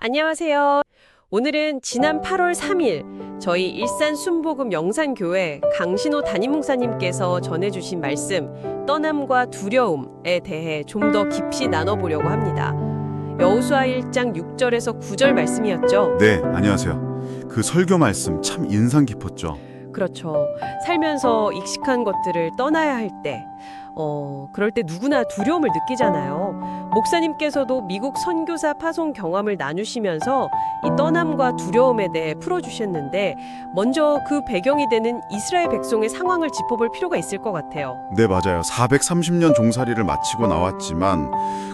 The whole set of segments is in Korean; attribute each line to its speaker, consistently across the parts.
Speaker 1: 안녕하세요. 오늘은 지난 8월 3일 저희 일산 순복음 영산교회 강신호 담임목사님께서 전해주신 말씀 떠남과 두려움에 대해 좀 더 깊이 나눠보려고 합니다. 여호수아 1장 6절에서 9절 말씀이었죠.
Speaker 2: 네, 안녕하세요. 그 설교 말씀 참 인상 깊었죠.
Speaker 1: 그렇죠. 살면서 익숙한 것들을 떠나야 할 때, 그럴 때 누구나 두려움을 느끼잖아요. 목사님께서도 미국 선교사 파송 경험을 나누시면서 이 떠남과 두려움에 대해 풀어주셨는데 먼저 그 배경이 되는 이스라엘 백성의 상황을 짚어볼 필요가 있을 것 같아요.
Speaker 2: 네, 맞아요. 430년 종살이를 마치고 나왔지만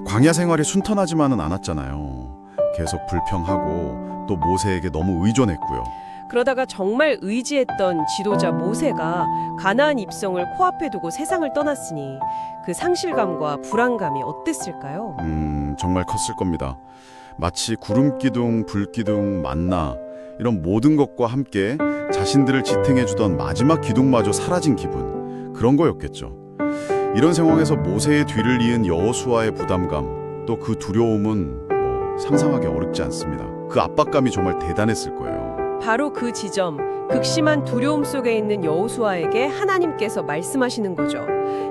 Speaker 2: 광야 생활이 순탄하지만은 않았잖아요. 계속 불평하고 또 모세에게 너무 의존했고요.
Speaker 1: 그러다가 정말 의지했던 지도자 모세가 가나안 입성을 코앞에 두고 세상을 떠났으니 그 상실감과 불안감이 어땠을까요?
Speaker 2: 정말 컸을 겁니다. 마치 구름기둥, 불기둥, 만나 이런 모든 것과 함께 자신들을 지탱해주던 마지막 기둥마저 사라진 기분, 그런 거였겠죠. 이런 상황에서 모세의 뒤를 이은 여호수아의 부담감, 또 그 두려움은 상상하기 어렵지 않습니다. 그 압박감이 정말 대단했을 거예요.
Speaker 1: 바로 그 지점, 극심한 두려움 속에 있는 여호수아에게 하나님께서 말씀하시는 거죠.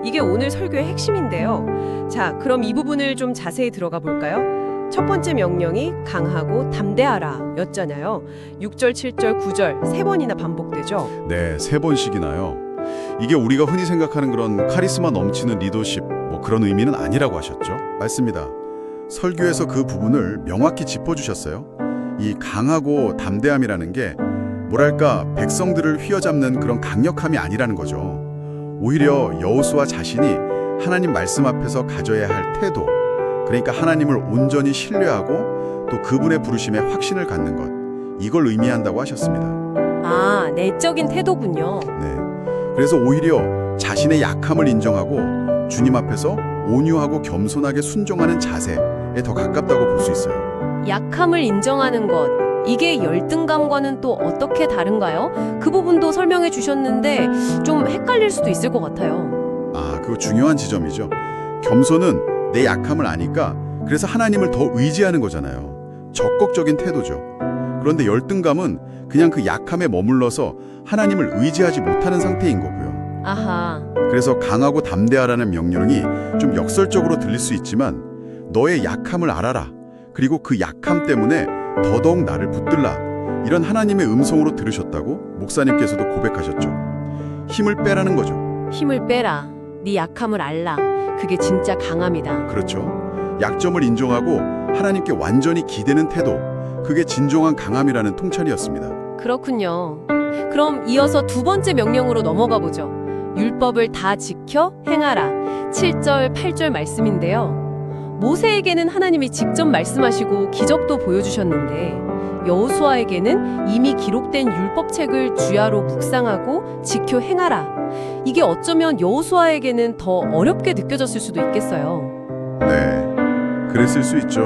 Speaker 1: 이게 오늘 설교의 핵심인데요. 자, 그럼 이 부분을 좀 자세히 들어가 볼까요? 첫 번째 명령이 강하고 담대하라 였잖아요. 6절, 7절, 9절 세 번이나 반복되죠.
Speaker 2: 네, 3번씩이나요. 이게 우리가 흔히 생각하는 그런 카리스마 넘치는 리더십, 그런 의미는 아니라고 하셨죠? 맞습니다. 설교에서 그 부분을 명확히 짚어주셨어요. 이 강하고 담대함이라는 게 뭐랄까 백성들을 휘어잡는 그런 강력함이 아니라는 거죠. 오히려 여호수아 자신이 하나님 말씀 앞에서 가져야 할 태도, 그러니까 하나님을 온전히 신뢰하고 또 그분의 부르심에 확신을 갖는 것, 이걸 의미한다고 하셨습니다.
Speaker 1: 아, 내적인 태도군요.
Speaker 2: 네, 그래서 오히려 자신의 약함을 인정하고 주님 앞에서 온유하고 겸손하게 순종하는 자세에 더 가깝다고 볼 수 있어요.
Speaker 1: 약함을 인정하는 것, 이게 열등감과는 또 어떻게 다른가요? 그 부분도 설명해 주셨는데 좀 헷갈릴 수도 있을 것 같아요.
Speaker 2: 아, 그거 중요한 지점이죠. 겸손은 내 약함을 아니까 그래서 하나님을 더 의지하는 거잖아요. 적극적인 태도죠. 그런데 열등감은 그냥 그 약함에 머물러서 하나님을 의지하지 못하는 상태인 거고요.
Speaker 1: 아하.
Speaker 2: 그래서 강하고 담대하라는 명령이 좀 역설적으로 들릴 수 있지만 너의 약함을 알아라. 그리고 그 약함 때문에 더더욱 나를 붙들라. 이런 하나님의 음성으로 들으셨다고 목사님께서도 고백하셨죠. 힘을 빼라는 거죠.
Speaker 1: 힘을 빼라. 네 약함을 알라. 그게 진짜 강함이다.
Speaker 2: 그렇죠. 약점을 인정하고 하나님께 완전히 기대는 태도. 그게 진정한 강함이라는 통찰이었습니다.
Speaker 1: 그렇군요. 그럼 이어서 두 번째 명령으로 넘어가 보죠. 율법을 다 지켜 행하라. 7절, 8절 말씀인데요. 모세에게는 하나님이 직접 말씀하시고 기적도 보여주셨는데 여호수아에게는 이미 기록된 율법책을 주야로 묵상하고 지켜 행하라. 이게 어쩌면 여호수아에게는 더 어렵게 느껴졌을 수도 있겠어요.
Speaker 2: 네, 그랬을 수 있죠.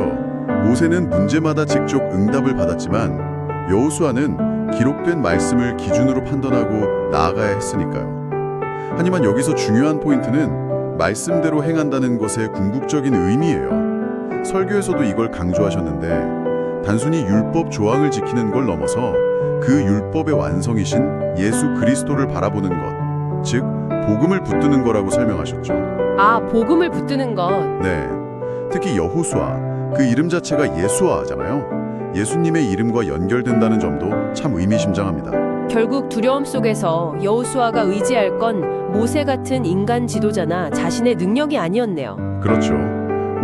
Speaker 2: 모세는 문제마다 직접 응답을 받았지만 여호수아는 기록된 말씀을 기준으로 판단하고 나아가야 했으니까요. 하지만 여기서 중요한 포인트는 말씀대로 행한다는 것의 궁극적인 의미예요. 설교에서도 이걸 강조하셨는데 단순히 율법 조항을 지키는 걸 넘어서 그 율법의 완성이신 예수 그리스도를 바라보는 것, 즉 복음을 붙드는 거라고 설명하셨죠.
Speaker 1: 아, 복음을 붙드는 것.
Speaker 2: 네, 특히 여호수아, 그 이름 자체가 예수아잖아요. 예수님의 이름과 연결된다는 점도 참 의미심장합니다.
Speaker 1: 결국 두려움 속에서 여호수아가 의지할 건 모세 같은 인간 지도자나 자신의 능력이 아니었네요.
Speaker 2: 그렇죠.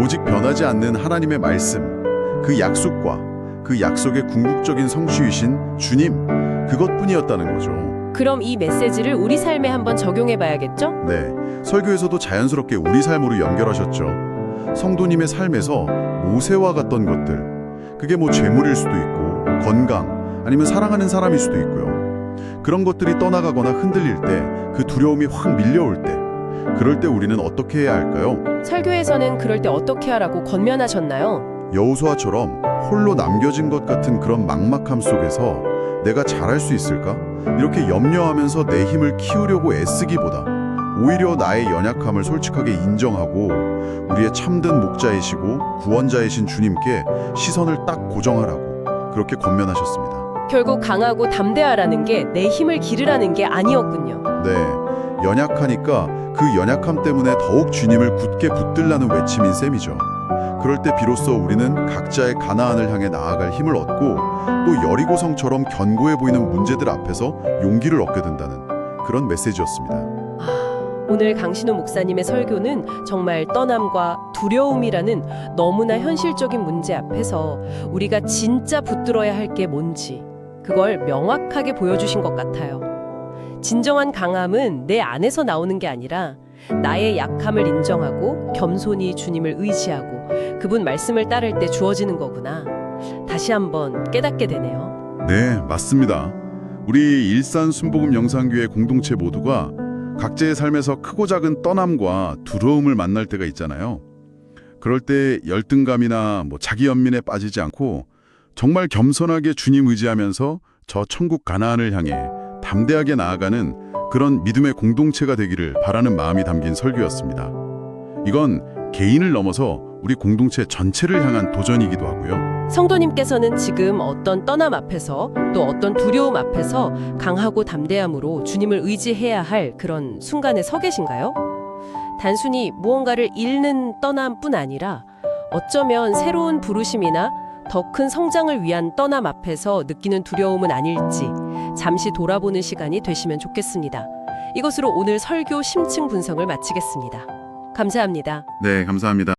Speaker 2: 오직 변하지 않는 하나님의 말씀, 그 약속과 그 약속의 궁극적인 성취이신 주님, 그것뿐이었다는 거죠.
Speaker 1: 그럼 이 메시지를 우리 삶에 한번 적용해 봐야겠죠?
Speaker 2: 네, 설교에서도 자연스럽게 우리 삶으로 연결하셨죠. 성도님의 삶에서 모세와 같던 것들, 그게 재물일 수도 있고 건강, 아니면 사랑하는 사람일 수도 있고요. 그런 것들이 떠나가거나 흔들릴 때, 그 두려움이 확 밀려올 때, 그럴 때 우리는 어떻게 해야 할까요?
Speaker 1: 설교에서는 그럴 때 어떻게 하라고 권면하셨나요?
Speaker 2: 여호수아처럼 홀로 남겨진 것 같은 그런 막막함 속에서 내가 잘할 수 있을까? 이렇게 염려하면서 내 힘을 키우려고 애쓰기보다 오히려 나의 연약함을 솔직하게 인정하고 우리의 참된 목자이시고 구원자이신 주님께 시선을 딱 고정하라고 그렇게 권면하셨습니다.
Speaker 1: 결국 강하고 담대하라는 게 내 힘을 기르라는 게 아니었군요.
Speaker 2: 네, 연약하니까 그 연약함 때문에 더욱 주님을 굳게 붙들라는 외침인 셈이죠. 그럴 때 비로소 우리는 각자의 가나안을 향해 나아갈 힘을 얻고 또 여리고성처럼 견고해 보이는 문제들 앞에서 용기를 얻게 된다는 그런 메시지였습니다.
Speaker 1: 오늘 강신호 목사님의 설교는 정말 떠남과 두려움이라는 너무나 현실적인 문제 앞에서 우리가 진짜 붙들어야 할 게 뭔지 그걸 명확하게 보여주신 것 같아요. 진정한 강함은 내 안에서 나오는 게 아니라 나의 약함을 인정하고 겸손히 주님을 의지하고 그분 말씀을 따를 때 주어지는 거구나. 다시 한번 깨닫게 되네요.
Speaker 2: 네, 맞습니다. 우리 일산 순복음 영상교회 공동체 모두가 각자의 삶에서 크고 작은 떠남과 두려움을 만날 때가 있잖아요. 그럴 때 열등감이나 자기 연민에 빠지지 않고 정말 겸손하게 주님 의지하면서 저 천국 가나안을 향해 담대하게 나아가는 그런 믿음의 공동체가 되기를 바라는 마음이 담긴 설교였습니다. 이건 개인을 넘어서 우리 공동체 전체를 향한 도전이기도 하고요.
Speaker 1: 성도님께서는 지금 어떤 떠남 앞에서 또 어떤 두려움 앞에서 강하고 담대함으로 주님을 의지해야 할 그런 순간에 서 계신가요? 단순히 무언가를 잃는 떠남뿐 아니라 어쩌면 새로운 부르심이나 더 큰 성장을 위한 떠남 앞에서 느끼는 두려움은 아닐지 잠시 돌아보는 시간이 되시면 좋겠습니다. 이것으로 오늘 설교 심층 분석을 마치겠습니다. 감사합니다.
Speaker 2: 네, 감사합니다.